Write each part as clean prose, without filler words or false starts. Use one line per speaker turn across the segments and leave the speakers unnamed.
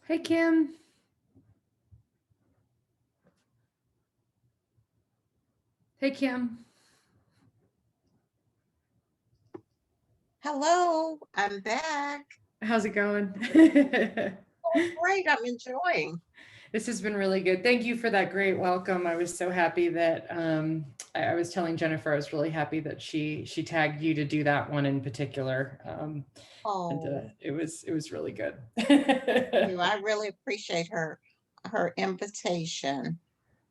Hey, Kim. Hey, Kim.
Hello, I'm back.
How's it going?
Great, I'm enjoying.
This has been really good. Thank you for that great welcome. I was so happy that I was telling Jennifer I was really happy that she tagged you to do that one in particular.
Oh,
It was really good.
I really appreciate her invitation,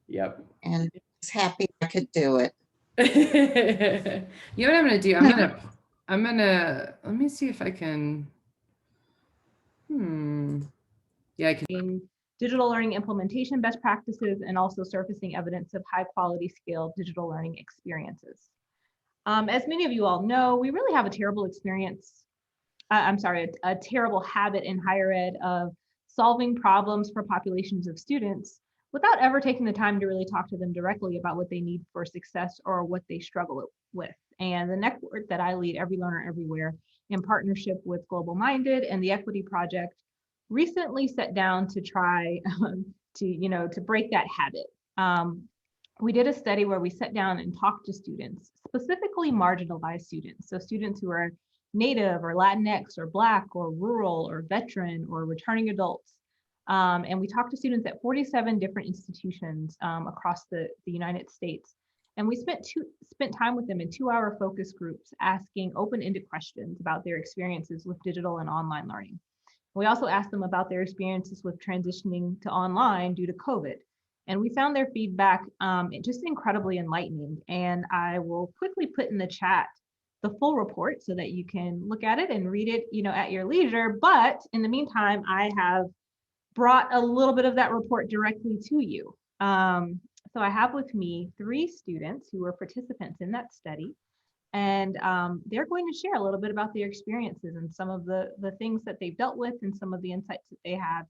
Yep.
and was happy I could do it.
You know what I'm gonna do? I'm gonna let me see if I can. Yeah, I can.
Digital learning implementation best practices, and also surfacing evidence of high quality scaled digital learning experiences. As many of you all know, we really have a terrible experience, a terrible habit in higher ed of solving problems for populations of students without ever taking the time to really talk to them directly about what they need for success or what they struggle with. And the network that I lead, Every Learner Everywhere, in partnership with Global Minded and the Equity Project, recently sat down to try to break that habit. We did a study where we sat down and talked to students, specifically marginalized students. So students who are Native or Latinx or Black or rural or veteran or returning adults. And we talked to students at 47 different institutions across the United States. And we spent time with them in 2-hour focus groups asking open-ended questions about their experiences with digital and online learning. We also asked them about their experiences with transitioning to online due to COVID. And we found their feedback just incredibly enlightening. And I will quickly put in the chat the full report so that you can look at it and read it, at your leisure. But in the meantime, I have brought a little bit of that report directly to you. So I have with me 3 students who were participants in that study. And they're going to share a little bit about their experiences and some of the things that they've dealt with and some of the insights that they have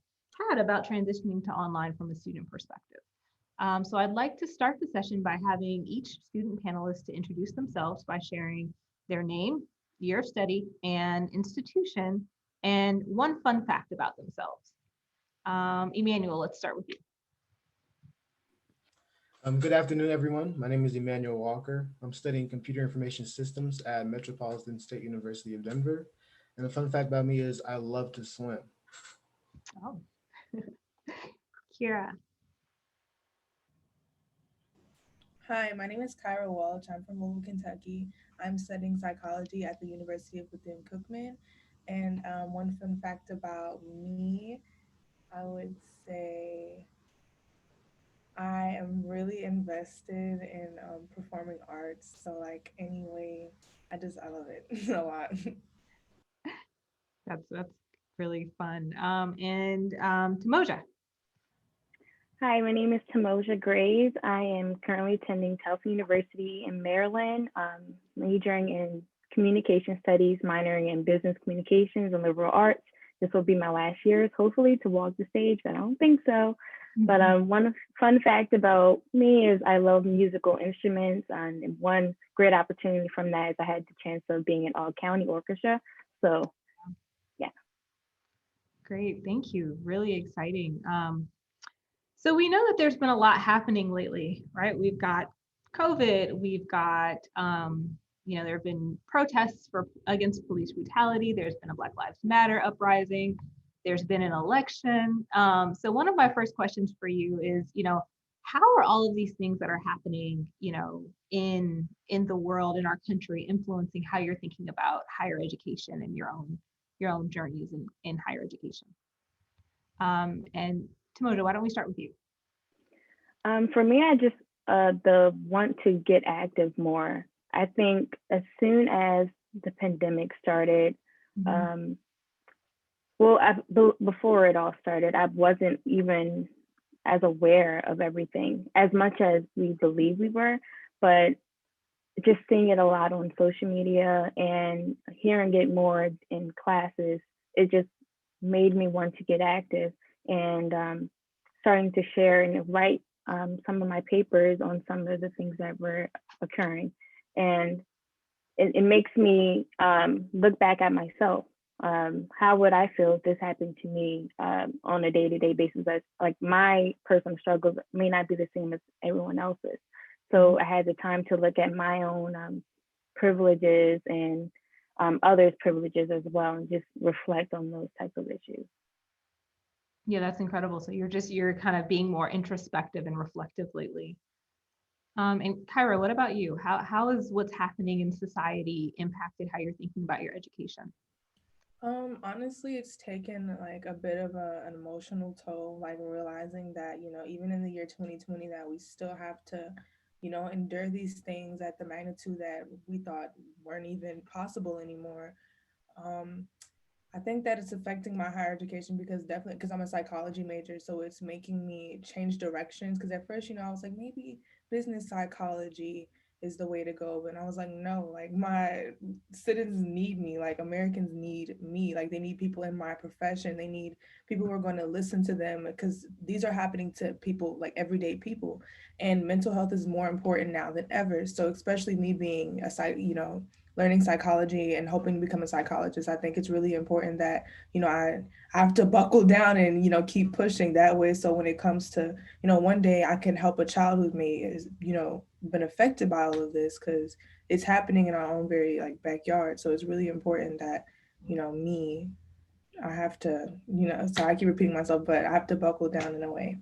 had about transitioning to online from a student perspective. So I'd like to start the session by having each student panelist to introduce themselves by sharing their name, year of study, and institution, and one fun fact about themselves. Emanuel, let's start with you.
Good afternoon, everyone. My name is Emanuel Walker. I'm studying computer information systems at Metropolitan State University of Denver. And the fun fact about me is I love to swim.
Oh, Kyra.
Hi, my name is Kyra Welch. I'm from Louisville, Kentucky. I'm studying psychology at the University of Bethune-Cookman. And one fun fact about me, I would say I am really invested in performing arts. So like anyway, I love it a lot.
That's really fun. And Tomozia.
Hi, my name is Tomozia Graves. I am currently attending Towson University in Maryland, majoring in communication studies, minoring in business communications and liberal arts. This will be my last year, hopefully, to walk the stage, but I don't think so. Mm-hmm. But one fun fact about me is I love musical instruments, and one great opportunity from that is I had the chance of being in all-county orchestra. So, yeah.
Great, thank you. Really exciting. So we know that there's been a lot happening lately, right? We've got COVID, we've got, there have been protests against police brutality. There's been a Black Lives Matter uprising. There's been an election. So one of my first questions for you is, how are all of these things that are happening, in the world, in our country, influencing how you're thinking about higher education and your own journeys in higher education? And Tomozia, why don't we start with you?
For me, I just the want to get active more. I think as soon as the pandemic started, mm-hmm. Before it all started, I wasn't even as aware of everything as much as we believe we were, but just seeing it a lot on social media and hearing it more in classes, it just made me want to get active and starting to share and write some of my papers on some of the things that were occurring. And it makes me look back at myself how would I feel if this happened to me on a day-to-day basis? Like my personal struggles may not be the same as everyone else's. So I had the time to look at my own privileges and others' privileges as well, and just reflect on those types of issues.
Yeah, that's incredible. So you're kind of being more introspective and reflective lately. And Kyra, what about you? How is what's happening in society impacted how you're thinking about your education?
Honestly, it's taken like a bit of an emotional toll, like realizing that, even in the year 2020, that we still have to, endure these things at the magnitude that we thought weren't even possible anymore. Um, I think that it's affecting my higher education because I'm a psychology major, so it's making me change directions. Because at first, I was like, maybe business psychology is the way to go, but I was like, no, like my citizens need me, like Americans need me, like they need people in my profession, they need people who are going to listen to them, because these are happening to people, like everyday people, and mental health is more important now than ever. So especially me being learning psychology and hoping to become a psychologist, I think it's really important that, I have to buckle down and, keep pushing that way. So when it comes to, one day I can help a child who is, been affected by all of this, because it's happening in our own very like backyard. So it's really important that, I have to, so I keep repeating myself, but I have to buckle down in a way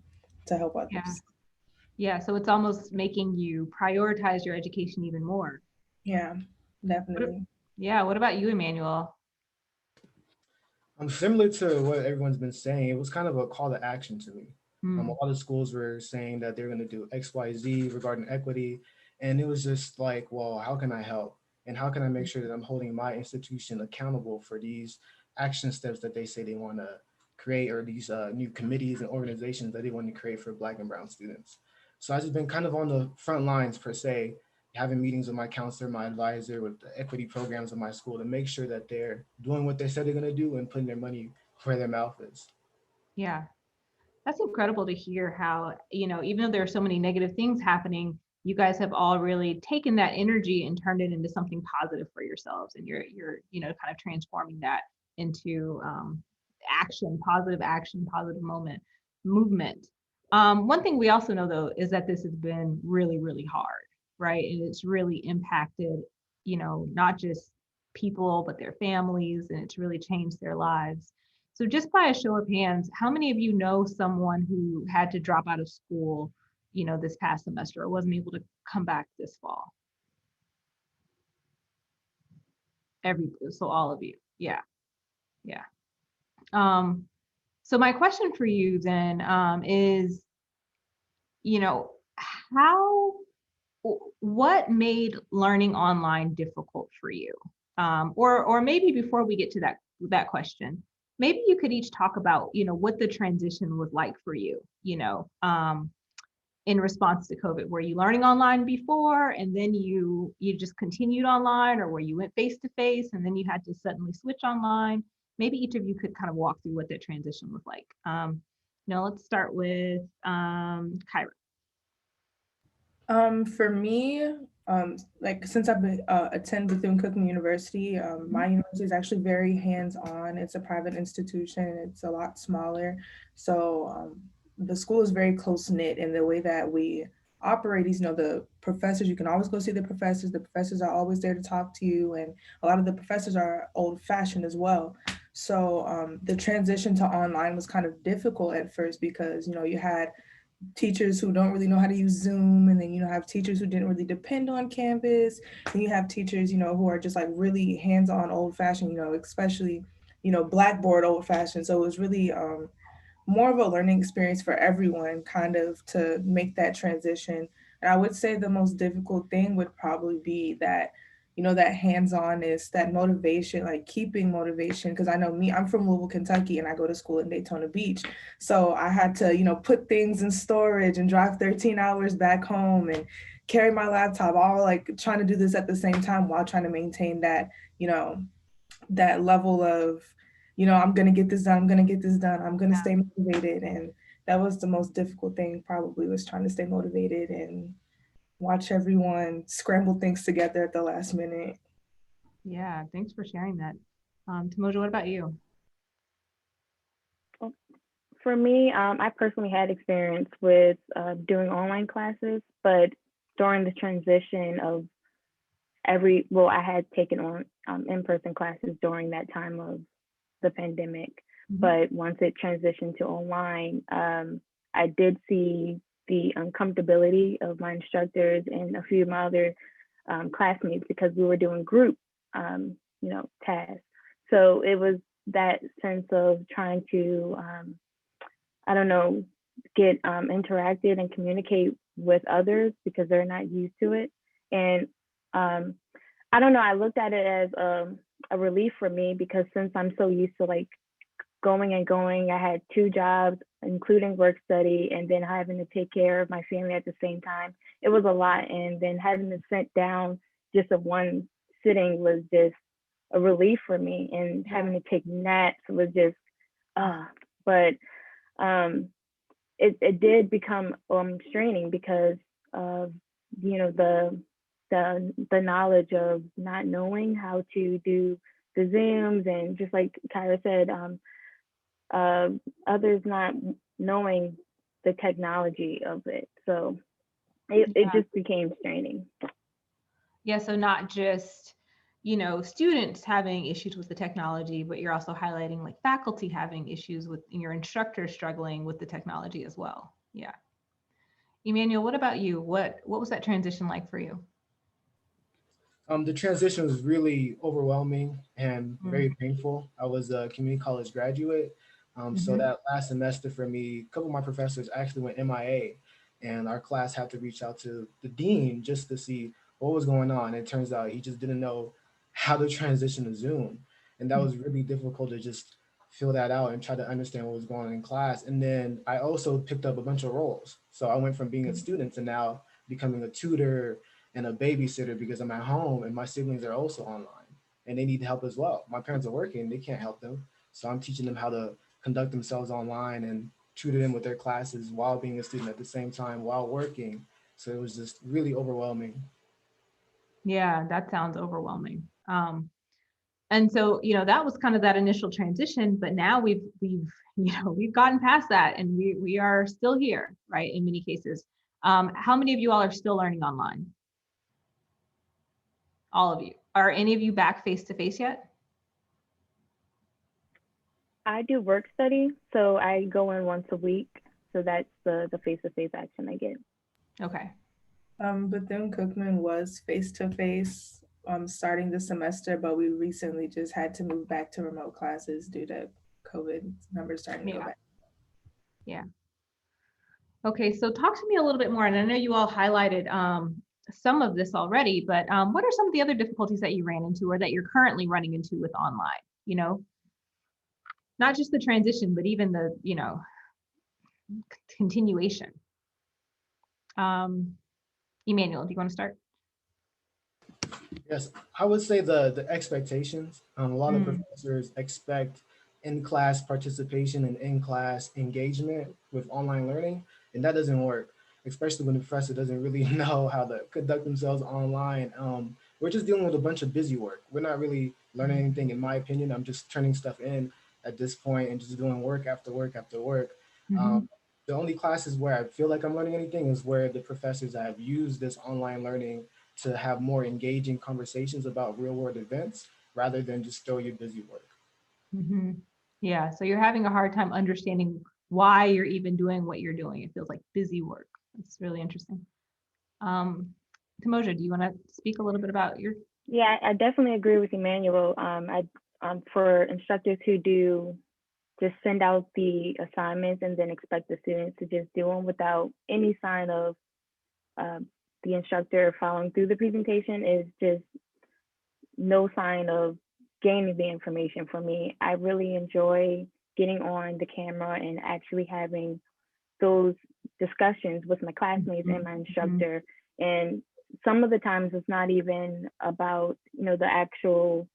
to help others.
Yeah. Yeah. So it's almost making you prioritize your education even more.
Yeah, definitely.
Yeah. What about you, Emanuel?
Similar to what everyone's been saying, it was kind of a call to action to me. A
Mm,
lot of schools were saying that they're going to do X, Y, Z regarding equity. And it was just like, well, how can I help? And how can I make sure that I'm holding my institution accountable for these action steps that they say they want to create, or these new committees and organizations that they want to create for Black and Brown students? So I've just been kind of on the front lines, per se, having meetings with my counselor, my advisor, with the equity programs of my school to make sure that they're doing what they said they're going to do and putting their money where their mouth is.
yeah. That's incredible to hear how, even though there are so many negative things happening, you guys have all really taken that energy and turned it into something positive for yourselves. And you're, kind of transforming that into action, positive movement. One thing we also know though, is that this has been really, really hard, right? And it's really impacted, not just people, but their families, and it's really changed their lives. So just by a show of hands, how many of you know someone who had to drop out of school, this past semester, or wasn't able to come back this fall? So all of you. Yeah. Yeah. So my question for you then is, how, what made learning online difficult for you? Or maybe before we get to that question, maybe you could each talk about, what the transition was like for you, in response to COVID. Were you learning online before, and then you just continued online, or where you went face to face and then you had to suddenly switch online? Maybe each of you could kind of walk through what that transition was like. Let's start with Kyra.
For me, like since I've been attend Bethune-Cookman University, my university is actually very hands-on. It's a private institution. It's a lot smaller, so the school is very close-knit in the way that we operate. The professors, you can always go see the professors. The professors are always there to talk to you, and a lot of the professors are old-fashioned as well. So the transition to online was kind of difficult at first, because you had teachers who don't really know how to use Zoom, and then have teachers who didn't really depend on Canvas, and you have teachers who are just like really hands-on, old-fashioned, especially Blackboard old-fashioned. So it was really more of a learning experience for everyone, kind of, to make that transition. And I would say the most difficult thing would probably be that that hands-on-ness, that motivation, like keeping motivation. Because I know me, I'm from Louisville, Kentucky, and I go to school in Daytona Beach. So I had to, put things in storage and drive 13 hours back home and carry my laptop, all like trying to do this at the same time while trying to maintain that, that level of, I'm going to get this done, I'm going to get this done, I'm going to stay motivated. And that was the most difficult thing, probably, was trying to stay motivated and watch everyone scramble things together at the last minute.
Yeah, thanks for sharing that. Tomozia, what about you?
For me, I personally had experience with doing online classes, but during the transition of I had taken on in-person classes during that time of the pandemic. But once it transitioned to online, I did see the uncomfortability of my instructors and a few of my other classmates because we were doing group, tasks. So it was that sense of trying to, get interacted and communicate with others because they're not used to it. And I looked at it as a relief for me because since I'm so used to like going and going, I had 2 jobs, including work study, and then having to take care of my family at the same time. It was a lot. And then having to sit down just of one sitting was just a relief for me. And having to take naps was just, but it did become straining because of, the knowledge of not knowing how to do the Zooms, and just like Kyra said, others not knowing the technology of it. So it just became straining.
Yeah, so not just, students having issues with the technology, but you're also highlighting like faculty having issues with, and your instructors struggling with the technology as well. Yeah. Emanuel, what about you? What was that transition like for you?
The transition was really overwhelming and very painful. I was a community college graduate. So that last semester for me, a couple of my professors actually went MIA, and our class had to reach out to the dean just to see what was going on. It turns out he just didn't know how to transition to Zoom. And that was really difficult to just fill that out and try to understand what was going on in class. And then I also picked up a bunch of roles. So I went from being a student to now becoming a tutor and a babysitter because I'm at home and my siblings are also online and they need help as well. My parents are working, they can't help them. So I'm teaching them how to conduct themselves online and tutor them with their classes while being a student at the same time while working. So it was just really overwhelming.
Yeah, that sounds overwhelming. And so, that was kind of that initial transition, but now we've gotten past that and we are still here, right? In many cases. How many of you all are still learning online? All of you. Are any of you back face-to-face yet?
I do work study, so I go in once a week. So that's the face-to-face action I get.
Okay.
Bethune-Cookman was face-to-face starting the semester, but we recently just had to move back to remote classes due to COVID numbers starting to go back.
Yeah. Okay, so talk to me a little bit more, and I know you all highlighted some of this already, but what are some of the other difficulties that you ran into or that you're currently running into with online? Not just the transition, but even the, continuation. Emanuel, do you want to start?
Yes, I would say the expectations. A lot of professors expect in-class participation and in-class engagement with online learning, and that doesn't work, especially when the professor doesn't really know how to conduct themselves online. We're just dealing with a bunch of busy work. We're not really learning anything, in my opinion. I'm just turning stuff in at this point and just doing work after work after work. The only classes where I feel like I'm learning anything is where the professors have used this online learning to have more engaging conversations about real world events rather than just throw your busy work.
Yeah, so you're having a hard time understanding why you're even doing what you're doing. It feels like busy work. It's really interesting. Tomozia, do you want to speak a little bit about your?
Yeah, I definitely agree with Emanuel. For instructors who do just send out the assignments and then expect the students to just do them without any sign of the instructor following through the presentation is just no sign of gaining the information for me. I really enjoy getting on the camera and actually having those discussions with my classmates and my instructor. And some of the times it's not even about, the actual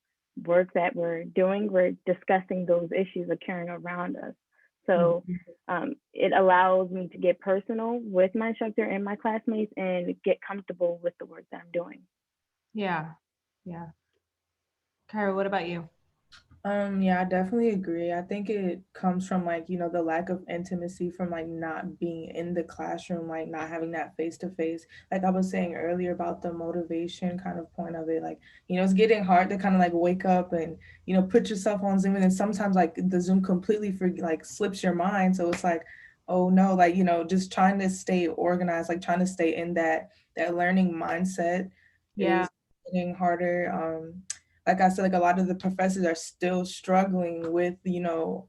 work that we're doing. We're discussing those issues occurring around us. So it allows me to get personal with my instructor and my classmates and get comfortable with the work that I'm doing.
Yeah. Kyra, what about you?
Yeah, I definitely agree. I think it comes from like, the lack of intimacy from like not being in the classroom, like not having that face to face. Like I was saying earlier about the motivation kind of point of it, like, it's getting hard to kind of like wake up and, put yourself on Zoom. And then sometimes like the Zoom completely like slips your mind. So it's like, oh no, like, just trying to stay organized, like trying to stay in that learning mindset
Yeah.
is getting harder. Like I said, like a lot of the professors are still struggling with,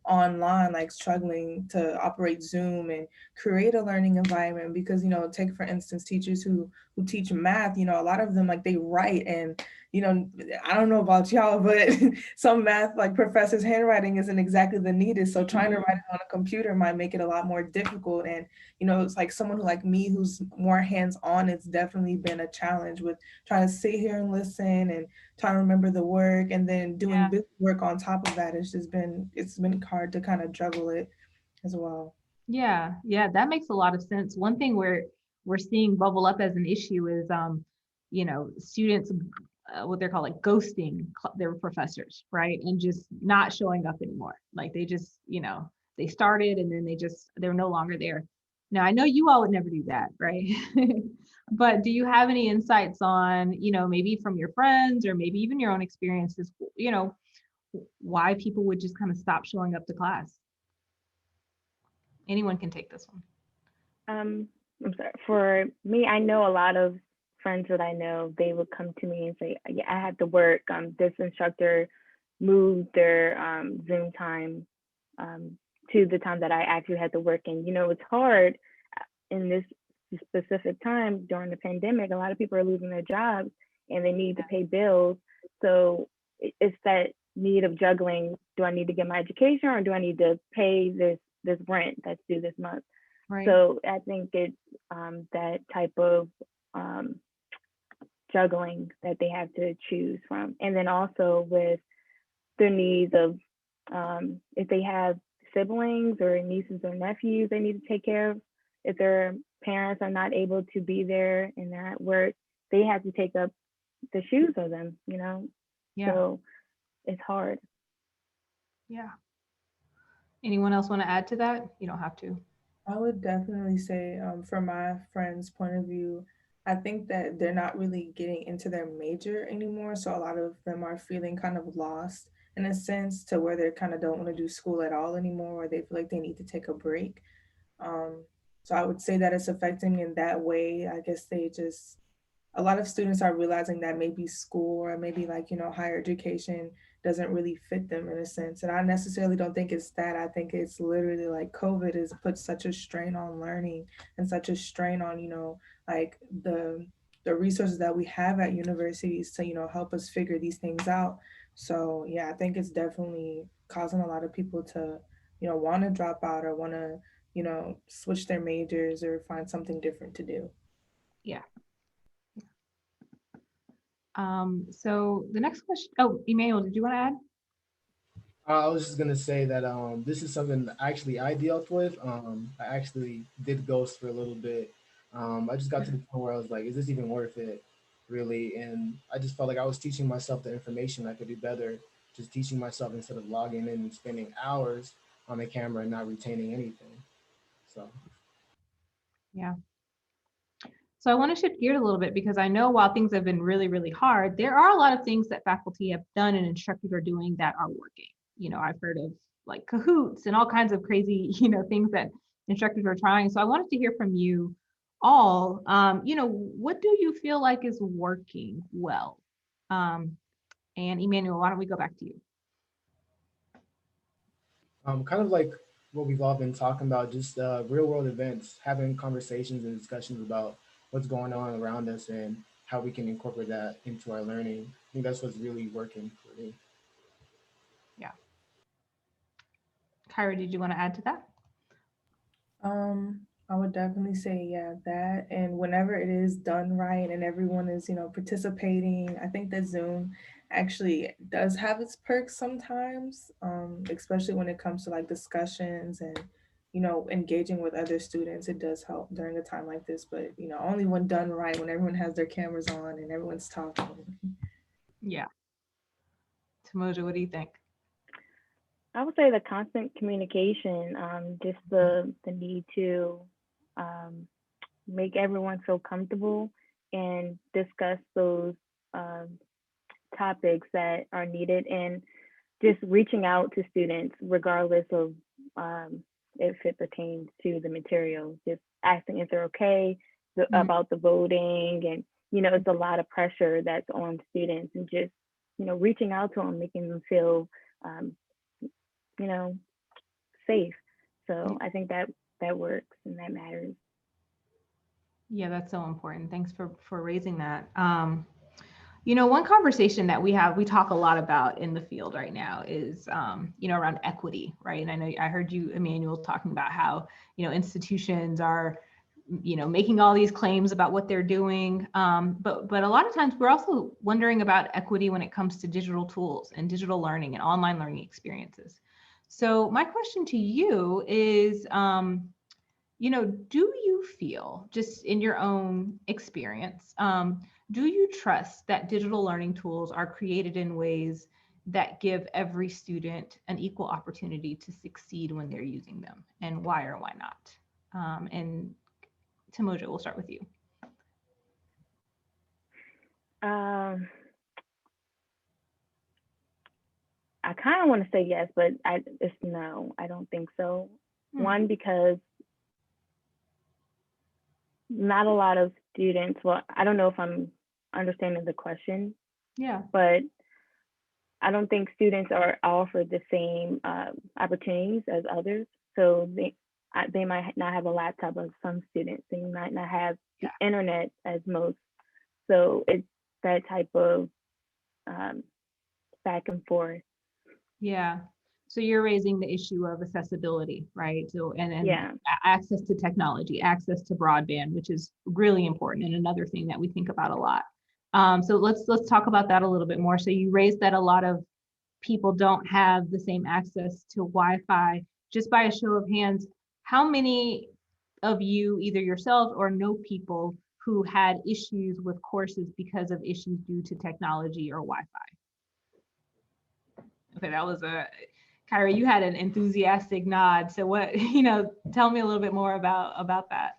online, like struggling to operate Zoom and create a learning environment because, take for instance, teachers who teach math, a lot of them like they write and, I don't know about y'all, but some math like professors' handwriting isn't exactly the neatest. So trying to write it on a computer might make it a lot more difficult. And, it's like someone who like me who's more hands-on, it's definitely been a challenge with trying to sit here and listen and trying to remember the work and then doing
Yeah.
business work on top of that. It's been hard to kind of juggle it as well.
Yeah, that makes a lot of sense. One thing we're seeing bubble up as an issue is students what they're called like ghosting their professors, right? And just not showing up anymore. Like they just, they started and then they're no longer there. Now, I know you all would never do that, right? But do you have any insights on, maybe from your friends or maybe even your own experiences, why people would just kind of stop showing up to class? Anyone can take this one.
I'm sorry. For me, I know a lot of friends that I know, they would come to me and say, yeah, I had to work. This instructor moved their Zoom time to the time that I actually had to work. And, it's hard in this specific time during the pandemic. A lot of people are losing their jobs and they need to pay bills. So it's that need of juggling. Do I need to get my education or do I need to pay this rent that's due this month?
Right.
So I think it's that type of juggling that they have to choose from. And then also with their needs of if they have siblings or nieces or nephews they need to take care of, if their parents are not able to be there and they're at work, they have to take up the shoes of them,
Yeah.
So it's hard.
Yeah. Anyone else want to add to that? You don't have to.
I would definitely say, from my friend's point of view, I think that they're not really getting into their major anymore. So a lot of them are feeling kind of lost in a sense to where they kind of don't want to do school at all anymore, or they feel like they need to take a break. Um, so I would say that it's affecting me in that way. I guess a lot of students are realizing that maybe school or maybe like, higher education doesn't really fit them in a sense. And I necessarily don't think it's that. I think it's literally like COVID has put such a strain on learning and such a strain on, like the resources that we have at universities to, help us figure these things out. So yeah, I think it's definitely causing a lot of people to, want to drop out or want to, switch their majors or find something different to do.
Yeah. So the next question, oh, Emanuel, did you want to add?
I was just gonna say that this is something that actually I dealt with. I actually did ghost for a little bit. I just got to the point where I was like, is this even worth it, really? And I just felt like I was teaching myself the information I could do better, just teaching myself instead of logging in and spending hours on the camera and not retaining anything. So
Yeah. So I want to shift gears a little bit because I know while things have been really, really hard, there are a lot of things that faculty have done and instructors are doing that are working. I've heard of like Cahoots and all kinds of crazy, things that instructors are trying. So I wanted to hear from you all. What do you feel like is working well? And Emanuel, why don't we go back to you?
kind of like what we've all been talking about, just real world events, having conversations and discussions about what's going on around us and how we can incorporate that into our learning. I think that's what's really working for me.
Yeah. Kyra, did you want to add to that?
I would definitely say, yeah, that. And whenever it is done right and everyone is, participating, I think that Zoom actually does have its perks sometimes, especially when it comes to like discussions and, engaging with other students. It does help during a time like this, but, only when done right, when everyone has their cameras on and everyone's talking.
Yeah. Tomozia, what do you think?
I would say the constant communication, just the need to make everyone feel comfortable and discuss those topics that are needed, and just reaching out to students regardless of if it pertains to the material, just asking if they're okay about the voting. And it's a lot of pressure that's on students, and just reaching out to them, making them feel safe. So I think that works and that matters.
Yeah, that's so important. Thanks for raising that. One conversation that we talk a lot about in the field right now is, around equity, right? And I know I heard you, Emanuel, talking about how, institutions are, making all these claims about what they're doing. But a lot of times we're also wondering about equity when it comes to digital tools and digital learning and online learning experiences. So my question to you is, do you feel, just in your own experience, do you trust that digital learning tools are created in ways that give every student an equal opportunity to succeed when they're using them, and why or why not? And Tomozia, we'll start with you.
I kind of want to say yes, but it's no, I don't think so. One, because not a lot of students, well, I don't know if I'm understanding the question.
Yeah.
But I don't think students are offered the same opportunities as others. So they might not have a laptop as some students. They might not have the internet as most. So it's that type of back and forth.
Yeah. So you're raising the issue of accessibility, right? So and access to technology, access to broadband, which is really important, and another thing that we think about a lot. So let's talk about that a little bit more. So you raised that a lot of people don't have the same access to Wi-Fi. Just by a show of hands, how many of you, either yourselves or know people who had issues with courses because of issues due to technology or Wi-Fi? Okay, that was Kyra, you had an enthusiastic nod. So what, tell me a little bit more about that.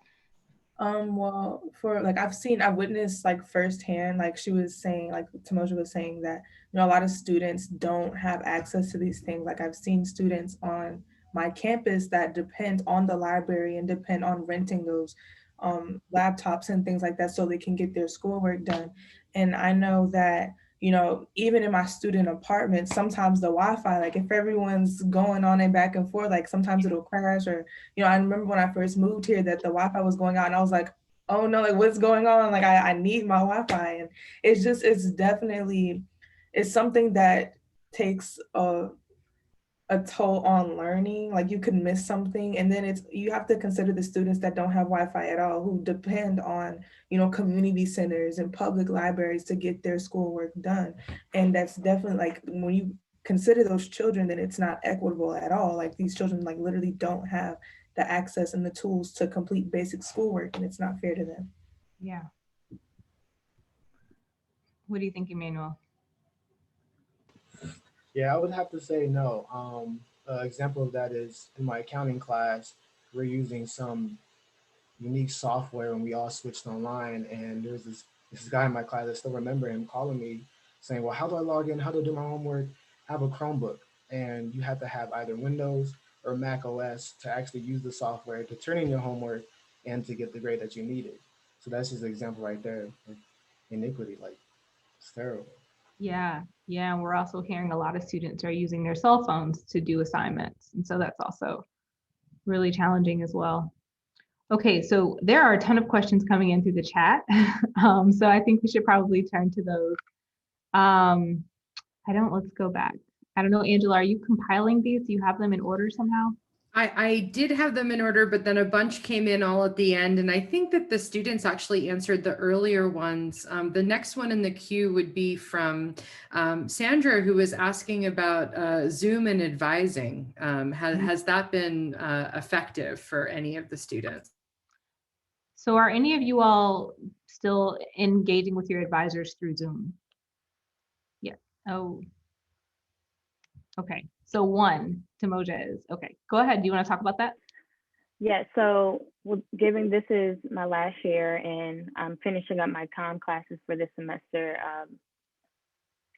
Well, I've witnessed firsthand, she was saying, Tomozia was saying that, a lot of students don't have access to these things. I've seen students on my campus that depend on the library and depend on renting those laptops and things like that so they can get their schoolwork done. And I know that, even in my student apartment, sometimes the Wi-Fi, if everyone's going on and back and forth, sometimes it'll crash. Or, I remember when I first moved here that the Wi-Fi was going out and I was like, oh no, what's going on? I need my Wi-Fi. And it's something that takes a toll on learning. You could miss something, and then you have to consider the students that don't have Wi-Fi at all, who depend on community centers and public libraries to get their schoolwork done. And that's definitely when you consider those children, then it's not equitable at all. These children literally don't have the access and the tools to complete basic schoolwork, and it's not fair to them.
Yeah. What do you think, Emanuel?
Yeah, I would have to say no. An example of that is in my accounting class, we're using some unique software when we all switched online, and there was this guy in my class, I still remember him calling me saying, well, how do I log in? How do I do my homework? I have a Chromebook, and you have to have either Windows or Mac OS to actually use the software to turn in your homework and to get the grade that you needed. So that's just an example right there of iniquity. It's terrible.
Yeah. We're also hearing a lot of students are using their cell phones to do assignments. And so that's also really challenging as well. Okay, so there are a ton of questions coming in through the chat. So I think we should probably turn to those. Let's go back. I don't know, Angela, are you compiling these? Do you have them in order somehow?
I did have them in order, but then a bunch came in all at the end. And I think that the students actually answered the earlier ones. The next one in the queue would be from Sandra, who was asking about Zoom and advising. Has that been effective for any of the students?
So are any of you all still engaging with your advisors through Zoom? Yeah. Oh, okay. So 1, Tomozia is, okay, go ahead. Do you want to talk about that?
Yeah, so given this is my last year and I'm finishing up my comm classes for this semester,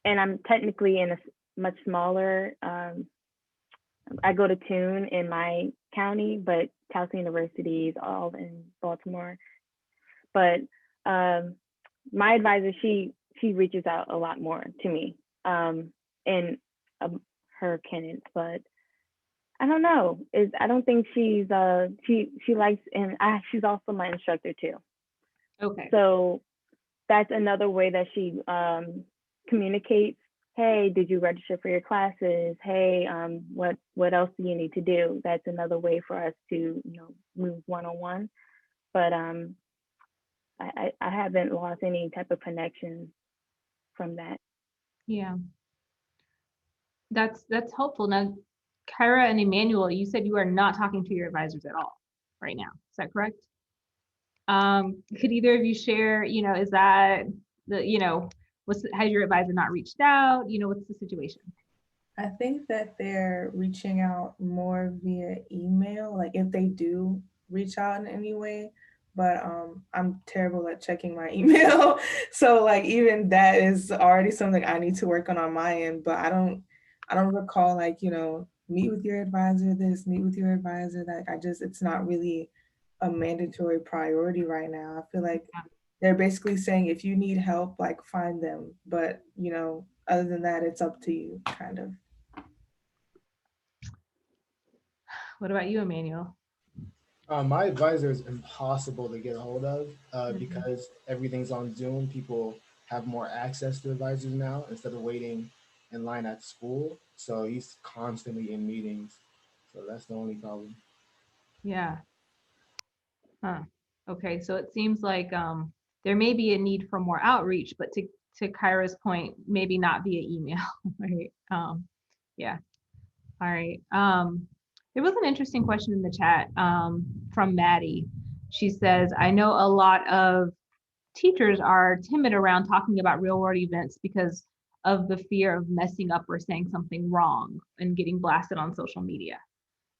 and I'm technically in a much smaller, I go to Tune in my county, but Towson University is all in Baltimore. But my advisor, she reaches out a lot more to me in her candidates, but I don't know. I don't think she's she likes, and she's also my instructor too.
Okay.
So that's another way that she communicates. Hey, did you register for your classes? Hey, what else do you need to do? That's another way for us to move one-on-one. But I haven't lost any type of connection from that.
Yeah. That's helpful. Now, Kyra and Emanuel, you said you are not talking to your advisors at all right now. Is that correct? Could either of you share, is that has your advisor not reached out? What's the situation?
I think that they're reaching out more via email, like if they do reach out in any way, but I'm terrible at checking my email. So like even that is already something I need to work on my end, but I don't recall like, meet with your advisor this, meet with your advisor that. It's not really a mandatory priority right now. I feel like they're basically saying if you need help, like find them, but other than that, it's up to you, kind of.
What about you, Emanuel?
My advisor is impossible to get a hold of because everything's on Zoom. People have more access to advisors now instead of waiting in line at school. So he's constantly in meetings. So that's the only problem.
Yeah. Huh. Okay, so it seems like there may be a need for more outreach, but to Kyra's point, maybe not via email, right? Yeah. All right. There was an interesting question in the chat from Maddie. She says, I know a lot of teachers are timid around talking about real world events because of the fear of messing up or saying something wrong and getting blasted on social media.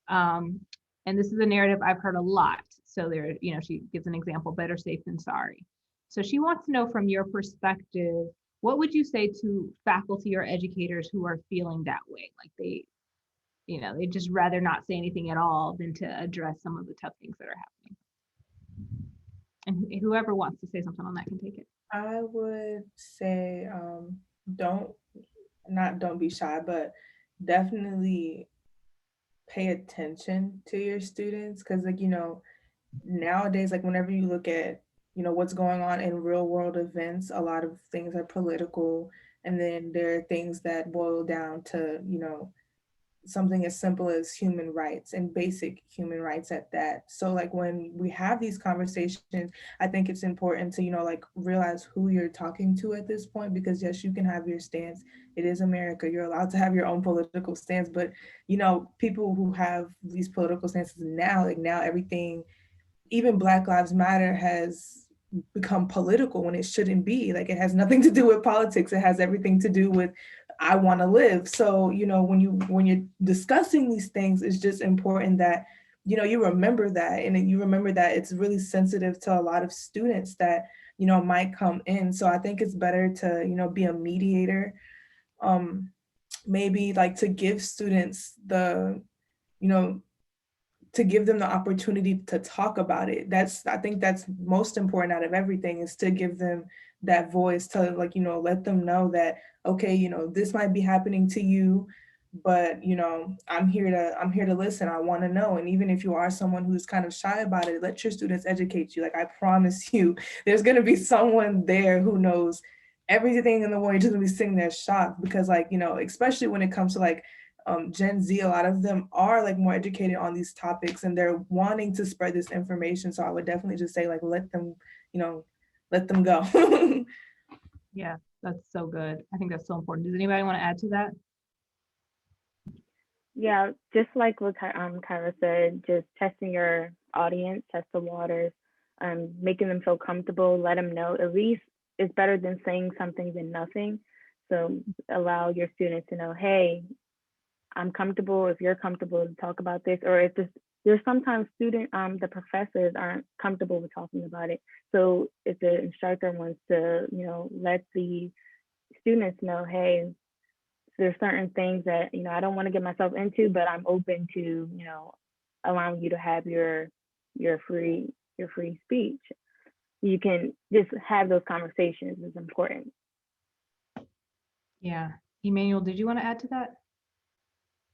And this is a narrative I've heard a lot. So there, she gives an example, better safe than sorry. So she wants to know from your perspective, what would you say to faculty or educators who are feeling that way? Like they just rather not say anything at all than to address some of the tough things that are happening. And whoever wants to say something on that can take it.
I would say don't be shy, but definitely pay attention to your students, because nowadays, like whenever you look at what's going on in real world events, a lot of things are political, and then there are things that boil down to something as simple as human rights, and basic human rights at that. So like when we have these conversations, I think it's important to like realize who you're talking to at this point, because yes, you can have your stance. It is America, you're allowed to have your own political stance, but people who have these political stances now, like now everything, even Black Lives Matter has become political when it shouldn't be. Like it has nothing to do with politics. It has everything to do with I want to live. So, when you're discussing these things, it's just important that, you remember that, and you remember that it's really sensitive to a lot of students that, might come in. So I think it's better to, be a mediator, maybe like to give students to give them the opportunity to talk about it. I think that's most important out of everything, is to give them that voice, to let them know that, okay, this might be happening to you, but I'm here to listen. I want to know. And even if you are someone who's kind of shy about it, let your students educate you. Like I promise you, there's going to be someone there who knows everything in the world. You're just gonna be sitting there shocked, because especially when it comes to Gen Z, a lot of them are more educated on these topics, and they're wanting to spread this information. So I would definitely just say let them go.
Yeah, that's so good. I think that's so important. Does anybody want to add to that?
Yeah, just like what Kyra said, just testing your audience, test the waters, making them feel comfortable, let them know. At least it's better than saying something than nothing. So allow your students to know, hey, I'm comfortable, if you're comfortable to talk about this, or if there's sometimes the professors aren't comfortable with talking about it. So if the instructor wants to, let the students know, hey, there's certain things that, I don't want to get myself into, but I'm open to, allowing you to have your free speech. You can just have those conversations is important.
Yeah. Emanuel, did you want to add to that?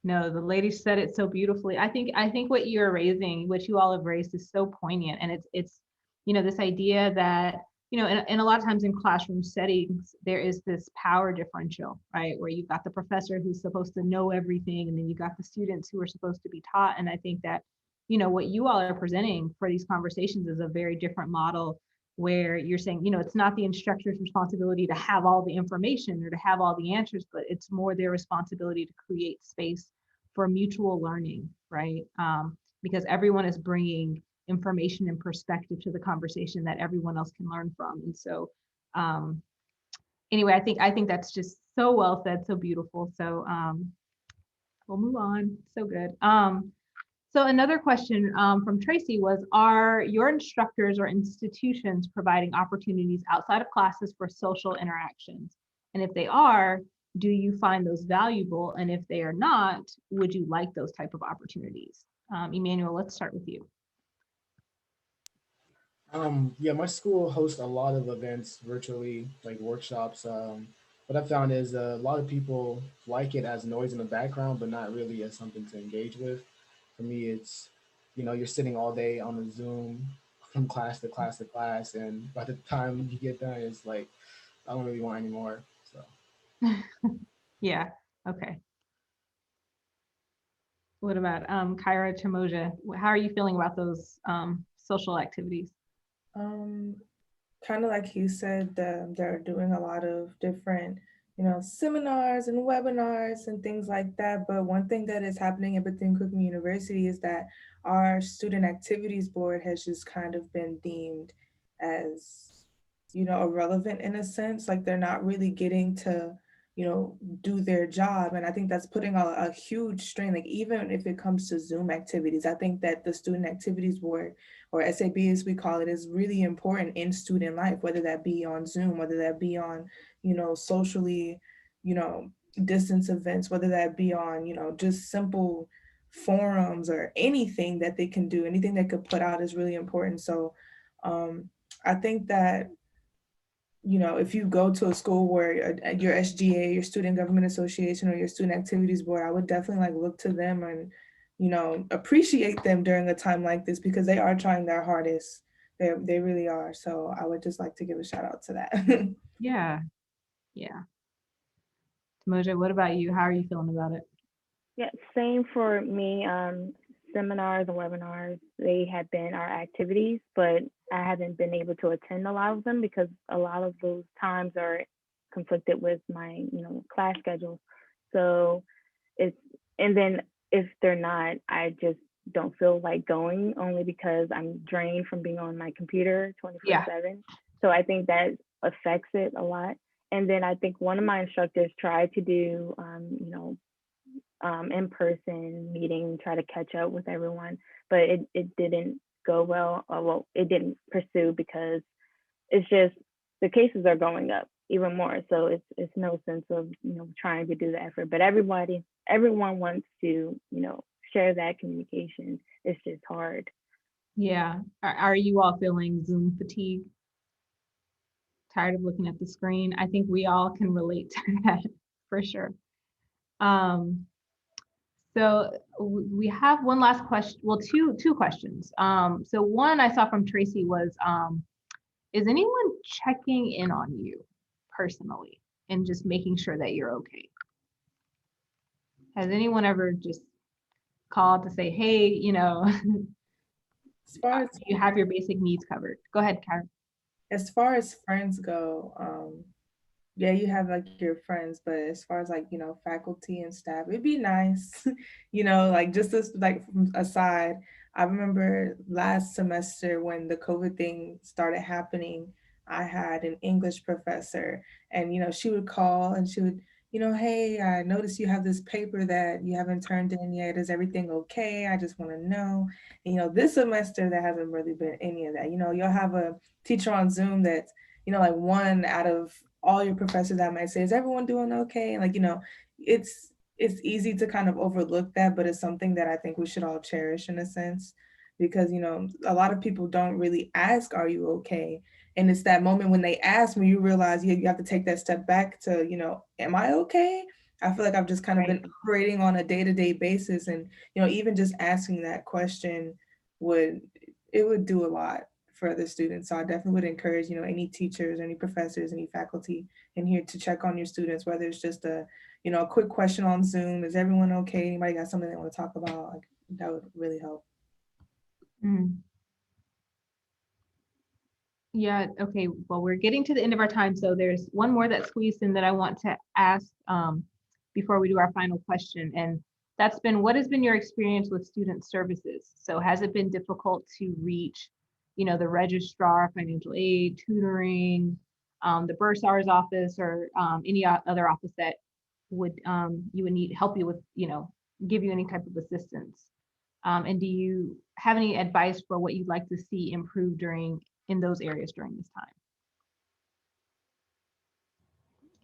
No, the lady said it so beautifully. I think what you're raising, what you all have raised, is so poignant, and it's this idea that and a lot of times in classroom settings there is this power differential, right, where you've got the professor who's supposed to know everything, and then you got the students who are supposed to be taught. And I think that what you all are presenting for these conversations is a very different model, where you're saying, it's not the instructor's responsibility to have all the information or to have all the answers, but it's more their responsibility to create space for mutual learning, right? Because everyone is bringing information and perspective to the conversation that everyone else can learn from. And so anyway, I think that's just so well said, so beautiful. So we'll move on. So good. So another question from Tracy was, are your instructors or institutions providing opportunities outside of classes for social interactions? And if they are, do you find those valuable? And if they are not, would you like those type of opportunities? Emanuel, let's start with you.
Yeah, my school hosts a lot of events virtually, like workshops. What I found is a lot of people like it as noise in the background, but not really as something to engage with. For me, it's, you're sitting all day on a Zoom from class to class to class, and by the time you get done, it's like, I don't really want any more. So.
Yeah. Okay. What about Kyra, Tomozia? How are you feeling about those social activities?
Kind of like you said, they're doing a lot of different, seminars and webinars and things like that. But one thing that is happening at Bethune-Cookman University is that our student activities board has just kind of been deemed as, irrelevant in a sense. Like they're not really getting to, do their job. And I think that's putting a huge strain, like even if it comes to Zoom activities. I think that the student activities board, or SAB as we call it, is really important in student life, whether that be on Zoom, whether that be on, socially, distance events, whether that be on, just simple forums or anything that they can do, anything they could put out is really important. So I think that, if you go to a school where your SGA, your Student Government Association, or your Student Activities Board, I would definitely look to them and, appreciate them during a time like this, because they are trying their hardest. They really are. So I would just like to give a shout out to that.
Yeah. Yeah. Tomozia, what about you? How are you feeling about it?
Yeah, same for me. Seminars and webinars, they have been our activities, but I haven't been able to attend a lot of them because a lot of those times are conflicted with my, class schedule. So and then if they're not, I just don't feel like going, only because I'm drained from being on my computer 24/7. So I think that affects it a lot. And then I think one of my instructors tried to do, in-person meeting, try to catch up with everyone, but it didn't go well. Well, it didn't pursue because it's just the cases are going up even more. So it's no sense of trying to do the effort. But everyone wants to share that communication. It's just hard.
Yeah. Are you all feeling Zoom fatigue? Tired of looking at the screen? I think we all can relate to that for sure. So we have one last question. Well, two questions. So one I saw from Tracy was, is anyone checking in on you personally and just making sure that you're okay? Has anyone ever just called to say, hey,
As far as
you have your basic needs covered? Go ahead, Kyra.
As far as friends go, yeah, you have your friends, but as far as faculty and staff, it'd be nice, just as from aside, I remember last semester when the COVID thing started happening, I had an English professor, and she would call and she would, hey, I noticed you have this paper that you haven't turned in yet. Is everything okay? I just want to know. And, this semester, there hasn't really been any of that. You'll have a teacher on Zoom that's, like one out of all your professors that might say, is everyone doing okay? And it's easy to kind of overlook that, but it's something that I think we should all cherish in a sense, because, a lot of people don't really ask, are you okay? And it's that moment when they ask, when you realize you have to take that step back to, am I okay? I feel like I've just kind of been operating on a day-to-day basis. And, even just asking that question would do a lot for the students. So I definitely would encourage, any teachers, any professors, any faculty in here to check on your students, whether it's just a quick question on Zoom. Is everyone okay? Anybody got something they want to talk about? Like, that would really help.
Mm. Yeah, okay, well, we're getting to the end of our time, so there's one more that squeezed in that I want to ask before we do our final question, and that's been, what has been your experience with student services? So has it been difficult to reach, the registrar, financial aid, tutoring, the bursar's office, or any other office that would you would need help you with, give you any type of assistance? And do you have any advice for what you'd like to see improve in those areas during this time?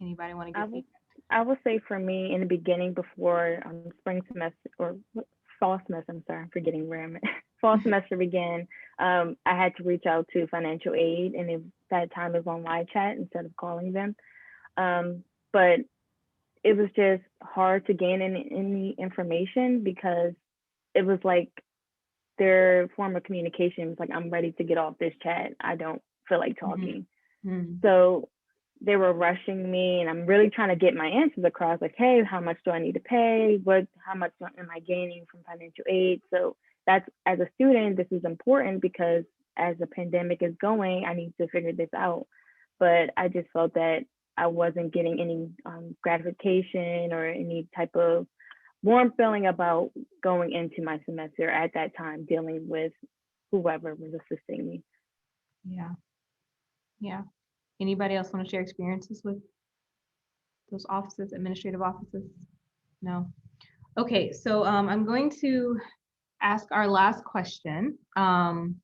Anybody want to give me?
I would say for me in the beginning, before spring semester or fall semester, I'm sorry, I'm forgetting where I'm at. Fall semester began, I had to reach out to financial aid, and that time is on live chat instead of calling them. But it was just hard to gain any information, because it was like their form of communication was like, I'm ready to get off this chat. I don't feel like talking.
Mm-hmm.
So they were rushing me, and I'm really trying to get my answers across, like, hey, how much do I need to pay? How much am I gaining from financial aid? So that's, as a student, this is important, because as the pandemic is going, I need to figure this out. But I just felt that I wasn't getting any gratification or any type of warm feeling about going into my semester at that time, dealing with whoever was assisting me.
Yeah. Anybody else want to share experiences with those offices, administrative offices? No. Okay, so I'm going to ask our last question. And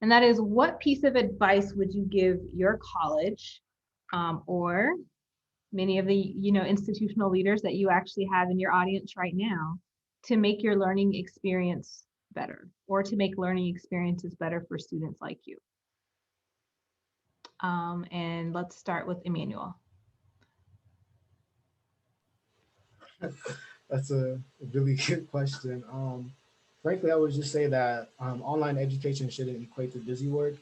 that is, what piece of advice would you give your college or many of the institutional leaders that you actually have in your audience right now to make your learning experience better, or to make learning experiences better for students like you? And let's start with Emanuel.
That's a really good question. Frankly, I would just say that online education shouldn't equate to busy work.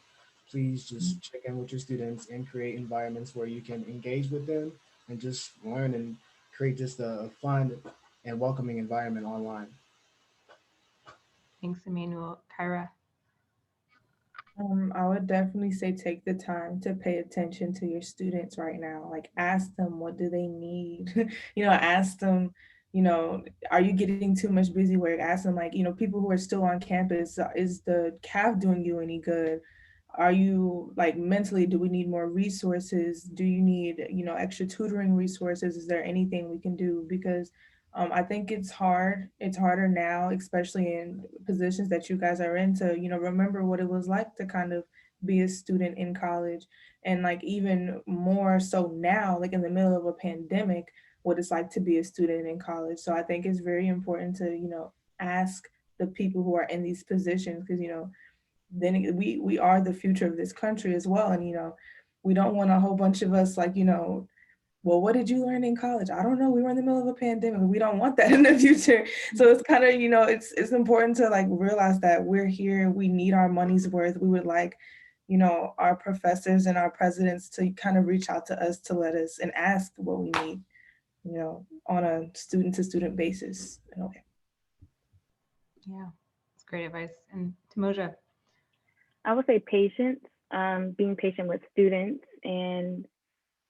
Please just check in with your students and create environments where you can engage with them and just learn and create just a fun and welcoming environment online.
Thanks, Emanuel. Kyra?
I would definitely say take the time to pay attention to your students right now. Like, ask them, what do they need? Ask them, are you getting too much busy work? Ask them, like, people who are still on campus, is the CAF doing you any good? Are you, like, mentally, do we need more resources? Do you need, extra tutoring resources? Is there anything we can do? Because I think it's hard. It's harder now, especially in positions that you guys are in, to, remember what it was like to kind of be a student in college. And, like, even more so now, like in the middle of a pandemic, what it's like to be a student in college. So I think it's very important to, ask the people who are in these positions, because, then we are the future of this country as well. And, we don't want a whole bunch of us, like, well, what did you learn in college? I don't know. We were in the middle of a pandemic. We don't want that in the future. So it's kind of, it's important to, like, realize that we're here. We need our money's worth. We would like, our professors and our presidents to kind of reach out to us to let us and ask what we need, on a student to student basis.
Yeah, that's great advice. And Tomozia?
I would say patience, being patient with students and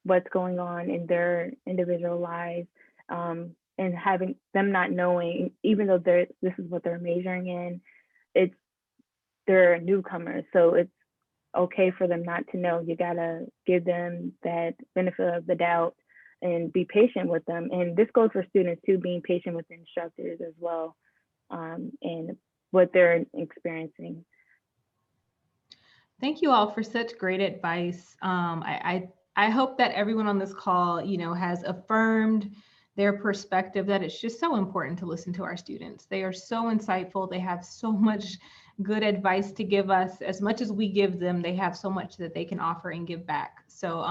what's going on in their individual lives, and having them not knowing, even though this is what they're majoring in, they're newcomers, so it's okay for them not to know. You gotta give them that benefit of the doubt and be patient with them. And this goes for students too, being patient with instructors as well, and what they're experiencing.
Thank you all for such great advice. I hope that everyone on this call, has affirmed their perspective that it's just so important to listen to our students. They are so insightful. They have so much good advice to give us. As much as we give them, they have so much that they can offer and give back. So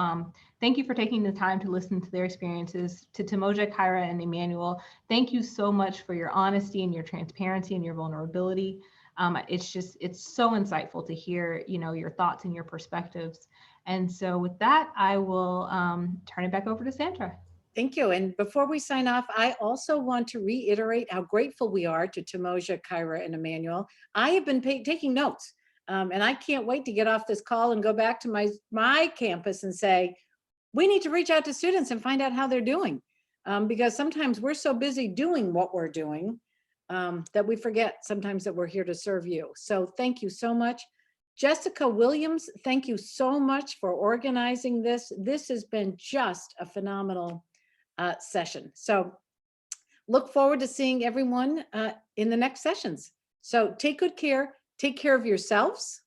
thank you for taking the time to listen to their experiences. To Tomozia, Kyra, and Emanuel, thank you so much for your honesty and your transparency and your vulnerability. It's so insightful to hear, your thoughts and your perspectives. And so with that, I will turn it back over to Sandra.
Thank you. And before we sign off, I also want to reiterate how grateful we are to Tomozia, Kyra, and Emanuel. I have been taking notes, and I can't wait to get off this call and go back to my campus and say, we need to reach out to students and find out how they're doing, because sometimes we're so busy doing what we're doing that we forget sometimes that we're here to serve you. So thank you so much. Jessica Williams, thank you so much for organizing this. This has been just a phenomenal session. So look forward to seeing everyone in the next sessions. So take good care, take care of yourselves,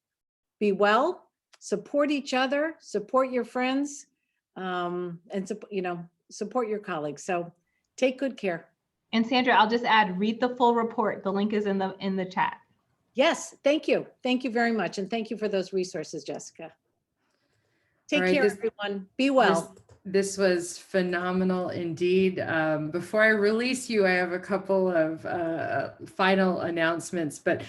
be well, support each other, support your friends, and support your colleagues. So take good care.
And Sandra, I'll just add, read the full report. The link is in the chat.
Yes, thank you. Thank you very much. And thank you for those resources, Jessica. Take care, everyone. Be well.
This was phenomenal indeed. Before I release you, I have a couple of final announcements, but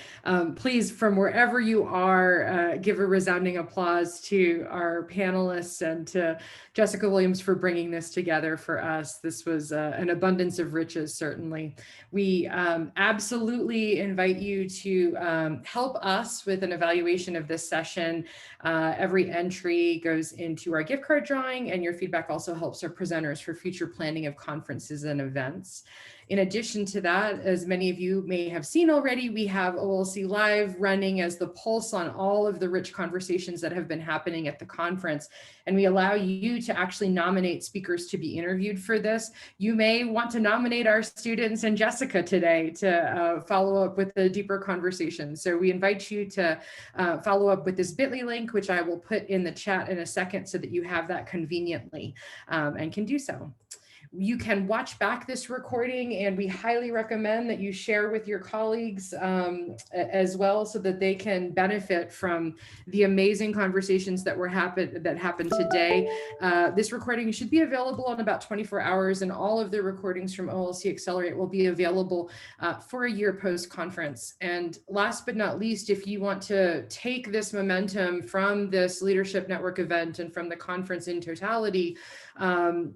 please, from wherever you are, give a resounding applause to our panelists and to Jessica Williams for bringing this together for us. This was an abundance of riches, certainly. We absolutely invite you to help us with an evaluation of this session. Every entry goes into our gift card drawing, and your feedback also helps our presenters for future planning of conferences and events. In addition to that, as many of you may have seen already, we have OLC Live running as the pulse on all of the rich conversations that have been happening at the conference. And we allow you to actually nominate speakers to be interviewed for this. You may want to nominate our students and Jessica today to follow up with a deeper conversation. So we invite you to follow up with this bit.ly link, which I will put in the chat in a second so that you have that conveniently and can do so. You can watch back this recording, and we highly recommend that you share with your colleagues as well, so that they can benefit from the amazing conversations that happened today. This recording should be available in about 24 hours, and all of the recordings from OLC Accelerate will be available for a year post-conference. And last but not least, if you want to take this momentum from this Leadership Network event and from the conference in totality,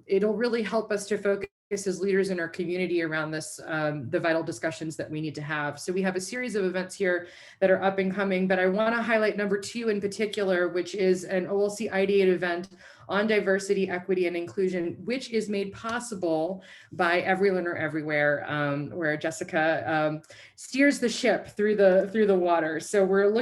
it'll really help us to focus as leaders in our community around this, the vital discussions that we need to have. So we have a series of events here that are up and coming, but I want to highlight number 2 in particular, which is an OLC Ideate event on diversity, equity, and inclusion, which is made possible by Every Learner Everywhere, where Jessica steers the ship through the water. So we're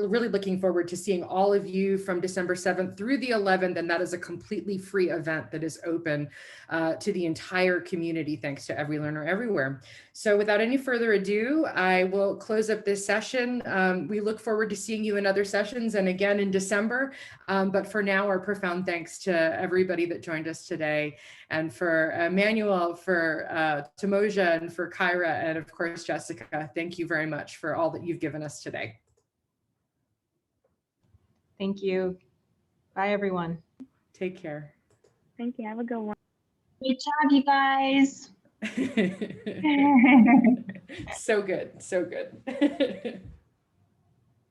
really looking forward to seeing all of you from December 7th through the 11th, and that is a completely free event that is open to the entire community, thanks to Every Learner Everywhere. So without any further ado, I will close up this session. We look forward to seeing you in other sessions and again in December. But for now, our profound thanks to everybody that joined us today, and for Emanuel, for Tomozia, and for Kyra, and of course, Jessica. Thank you very much for all that you've given us today.
Thank you. Bye, everyone.
Take care.
Thank you. Have a good one.
Great job, you guys.
So good, so good.